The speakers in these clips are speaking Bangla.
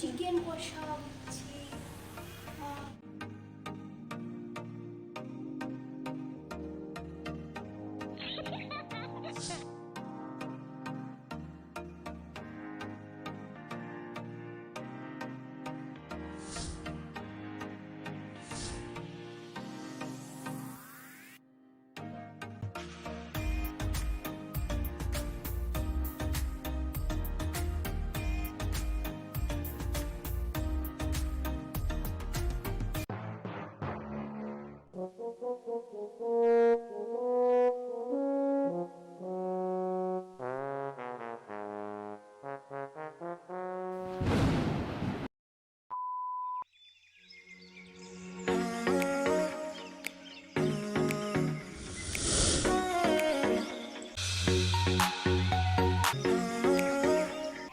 চিকেন কষা হচ্ছে।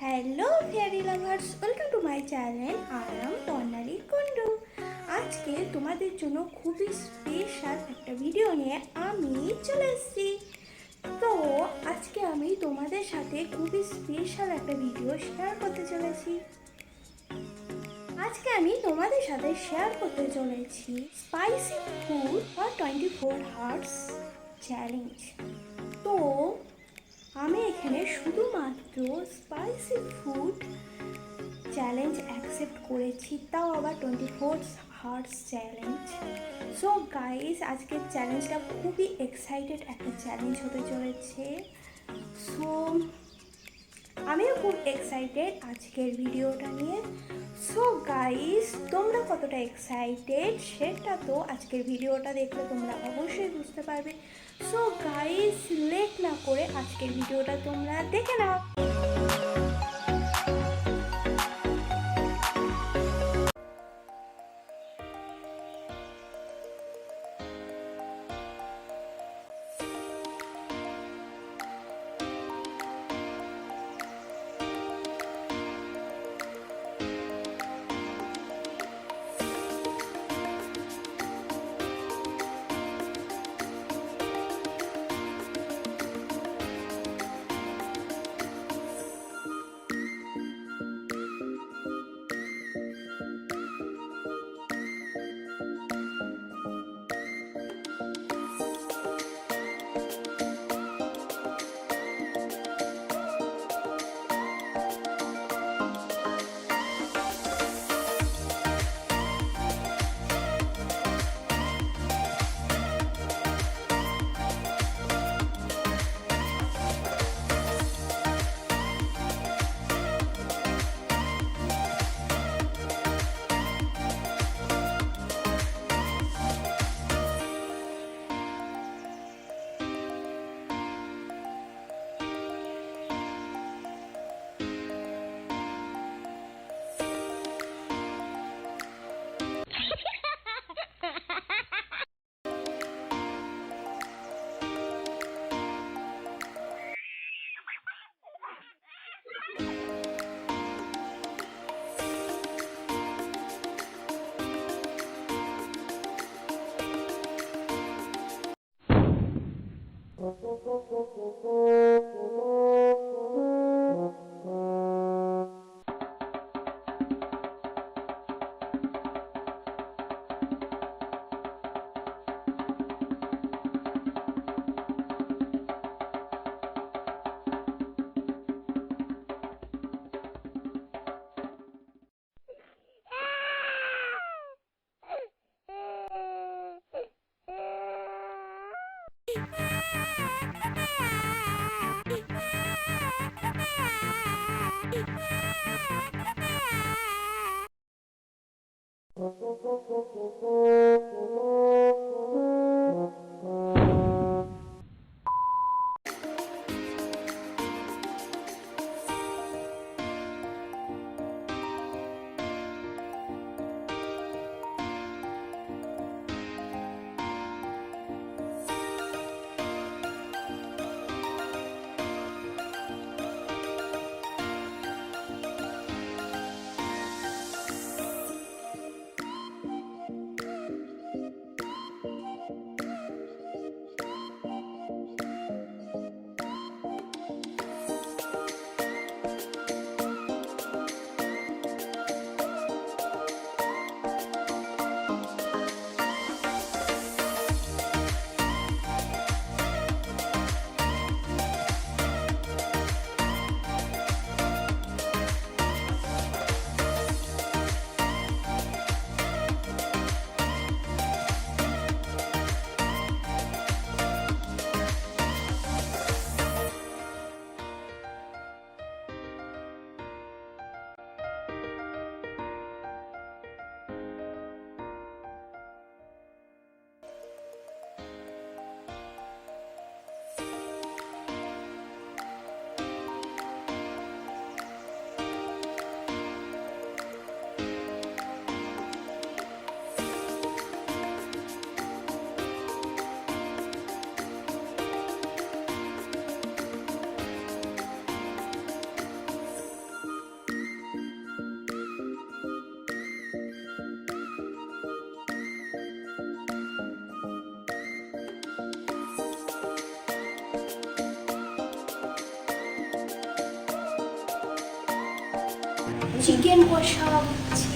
Hello fairy lovers, welcome to my channel. I am Barnali Kundu. আজকে তোমাদের জন্য খুবই স্পেশাল একটা ভিডিও নিয়ে আমি চলে এসেছি। তো আজকে আমি তোমাদের সাথে খুবই স্পেশাল একটা ভিডিও শেয়ার করতে চলেছি। আজকে আমি তোমাদের সাথে শেয়ার করতে চলেছি spicy food for 24 hours challenge. তো আমি এখানে শুধুমাত্র স্পাইসি ফুড চ্যালেঞ্জ অ্যাকসেপ্ট করেছি, তাও আবার 24 আওয়ার্স চ্যালেঞ্জ। সো গাইস, আজকের চ্যালেঞ্জটা খুবই এক্সাইটেড একটা চ্যালেঞ্জ হতে চলেছে। সো আমিও খুব এক্সাইটেড আজকের ভিডিওটা নিয়ে। সো গাইস, তোমরা কতটা এক্সাইটেড সেটা তো আজকের ভিডিওটা দেখলে তোমরা অবশ্যই বুঝতে পারবে। সো গাইস, লেট না করে আজকের ভিডিওটা তোমরা দেখে নাও। চিকেন কষা হচ্ছে।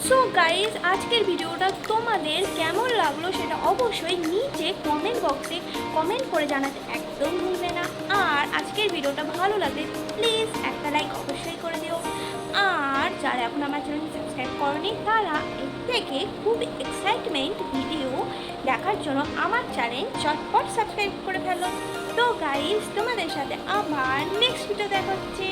সো গাইজ, আজকের ভিডিওটা তোমাদের কেমন লাগলো সেটা অবশ্যই নিচে কমেন্ট বক্সে কমেন্ট করে জানাতে একদম ভুলবে না। আর আজকের ভিডিওটা ভালো লাগলে প্লিজ একটা লাইক অবশ্যই করে দিও। আর যারা এখন আমার চ্যানেল সাবস্ক্রাইব করনি তারা এর থেকে খুব এক্সাইটমেন্ট ভিডিও দেখার জন্য আমার চ্যানেল চটপট সাবস্ক্রাইব করে ফেলো। তো গাইজ, তোমাদের সাথে আবার নেক্সট ভিডিও দেখা হচ্ছে।